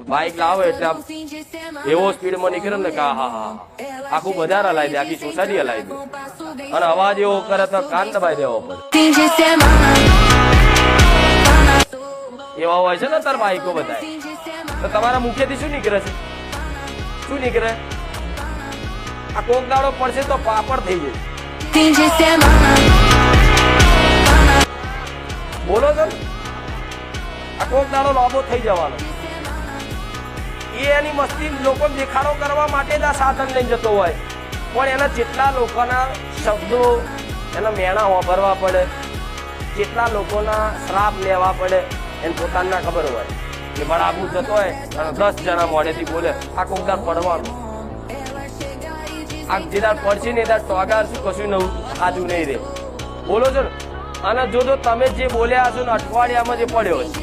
Bike લાવો એટલે આમ એવો સ્પીડમાં નીકળે ને કે હા હા આખું બજાર હલાવી દે, આખી સોસાયટી હલાવી દે, અને અવાજ એવો કરે તો કાન દબાઈ દેવો પડે. એવા હોય છે ને તાર બાઈકો બધા. તો તમારા મુખેથી શું નીકળે છે? શું નીકળે? આ કોક દાડો પડશે તો પાપડ થઈ જશે. બોલો છો, આ કોક દાડો લોબો થઈ જવાનો. એ એની મસ્તી લોકો દેખાડો કરવા માટે જ આ સાધન લઈને જતો હોય, પણ એના જેટલા લોકોના શબ્દો એના મેણા વાપરવા પડે, કેટલા લોકોના શ્રાપ લેવા પડે, એને પોતાને ખબર હોય કે બરાબર જતો હોય અને 10 જણા મોઢેથી બોલે આ કોકદાર પડવાનું. આ જેદાર પડશે ને એદાર ટોગાર શું કશું નવું આજુ નહીં રે. બોલો છો ને. અને જો તમે જે બોલ્યા છો ને અઠવાડિયામાં જે પડ્યો છે